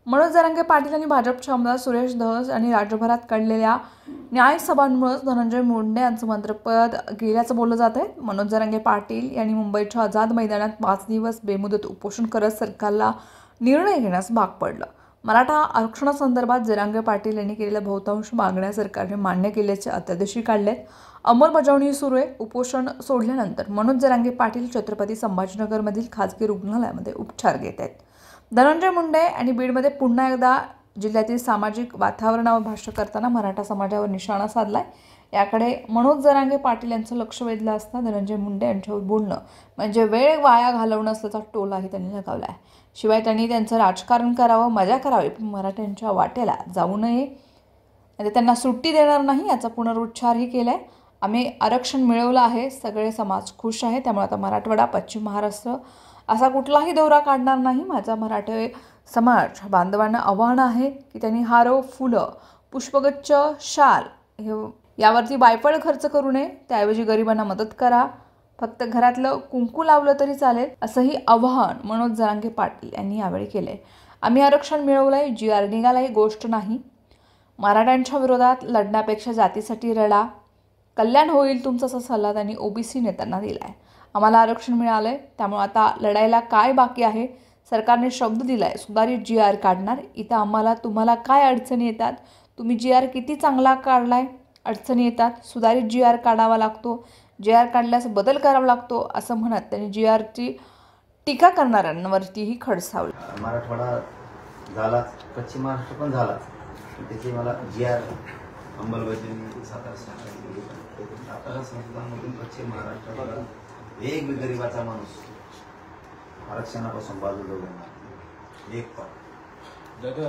मनोज जरांगे पाटील आणि भाजपचे आमदार सुरेश धस यांनी राज्यभरात काढलेल्या न्यायसभांमुळे धनंजय मुंडे यांचं मंत्रिपद गेल्याचं बोललं जात आहे। मनोज जरांगे पाटील यांनी मुंबईच्या आझाद मैदानात 5 दिवस बेमुदत उपोषण करत सरकारला निर्णय घेण्यास भाग पडलं। मराठा आरक्षणासंदर्भात जरांगे पाटील यांनी केलेल्या बहुतांश मागण्या सरकारने मान्य केल्याचे अध्यादेशी काढलेत। अंमलबजावणी सुरू आहे। उपोषण सोडल्यानंतर मनोज जरांगे पाटील छत्रपती संभाजीनगरमधील खासगी रुग्णालयामध्ये उपचार घेत आहेत। धनंजय मुंडे आणि बीडमध्ये पुन्हा एकदा जिल्ह्यातील सामाजिक वातावरणावर भाष्य करताना मराठा समाजावर निशाणा साधलाय। याकडे मनोज जरांगे पाटील यांचं लक्ष वेधलं असता धनंजय मुंडे यांच्यावर बोलणं म्हणजे वेळ वाया घालवणं असल्याचा टोलाही त्यांनी लगावला आहे। शिवाय त्यांनी त्यांचं राजकारण करावं, मजा करावी, पण मराठ्यांच्या वाटेला जाऊ नये, त्यांना सुट्टी देणार नाही याचा पुनरुच्चारही केलाय। आम्ही आरक्षण मिळवलं आहे, सगळे समाज खुश आहे, त्यामुळे आता मराठवाडा, पश्चिम महाराष्ट्र असा कुठलाही दौरा काढणार नाही। माझा मराठा समाज बांधवांना आव्हान आहे की त्यांनी हारो, फुलं, पुष्पगुच्छ, शाल यावरती बायफळ खर्च करू नये, त्याऐवजी गरिबांना मदत करा। फक्त घरातलं कुंकू लावलं तरी चालेल, असंही आवाहन मनोज जरांगे पाटील यांनी यावेळी केले। आम्ही आरक्षण मिळवलंय, GR निघाला ही गोष्ट नाही। मराठ्यांच्या विरोधात लढण्यापेक्षा जातीसाठी लढा, कल्याण होईल तुमचा, असा सल्ला त्यांनी OBC नेत्यांना दिलाय। आम्हाला आरक्षण मिळालंय, त्यामुळे आता लढायला काय बाकी आहे? सरकारने शब्द दिलाय सुधारित GR काढणार। इथं आम्हाला तुम्हाला काय अडचणी येतात? तुम्ही GR किती चांगला काढलाय, अडचणी येतात, सुधारित GR काढावा लागतो, GR काढल्यास बदल करावा लागतो, असं म्हणत त्यांनी GRची टीका करणाऱ्यांवरतीही खडसावलं। मराठवाडा झाला, पश्चिम महाराष्ट्र पण झाला, त्याची मला GR अंमलबजावणी सातारा संस्थांमधून पश्चिम महाराष्ट्राला एक गरीबाचा माणूस आरक्षणापासून बाजूला होणार एक पण। दादा,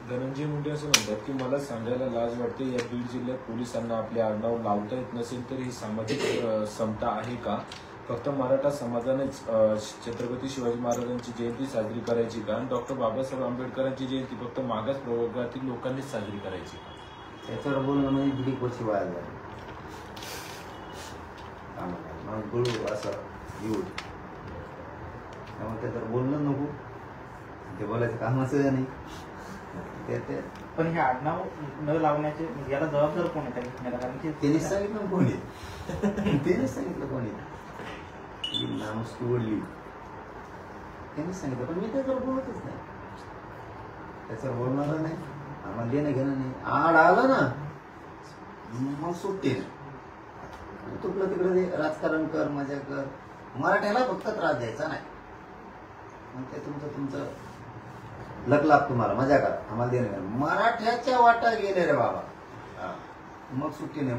धनंजय मुंडे असं म्हणतात की मला सांगायला लाज वाटते, या बीड जिल्ह्यात पोलिसांना आपले आडनाव लावता येत नसेल तर ही सामाजिक समता आहे का? फक्त मराठा समाजानेच छत्रपती शिवाजी महाराजांची जयंती साजरी करायची का? डॉक्टर बाबासाहेब आंबेडकरांची जयंती फक्त मागास प्रवर्गातील लोकांनीच साजरी करायची का? त्याच्यावर बोलणं म्हणजे दीड वर्षी वाया झाली। असं येऊ त्यामुळे त्याच्यावर बोलणं नको, ते बोलायचं कामाचं नाही। पण हे आडनाव न लावण्याचे याला जबाबदार कोण आहे? कारण की त्यांनीच सांगितलं कोणी, त्यांनीच सांगितलं कोणी नामस्की ओढली, त्यांनीच सांगितलं, पण मी त्याच्यावर बोलतच नाही, त्याच्यावर बोलणार नाही। आम्हाला देणं घेणं नाही। आड आला ना मग सुटते, तुला तिकडे राजकारण कर, मजा कर, मराठ्याला फक्त त्रास द्यायचा नाही। मग ते तुमचं लक लाभ, तुम्हाला मजा करा, आम्हाला देणं घेणं। मराठ्याच्या वाटा गेले रे बाबा, मग सुट्टी नाही।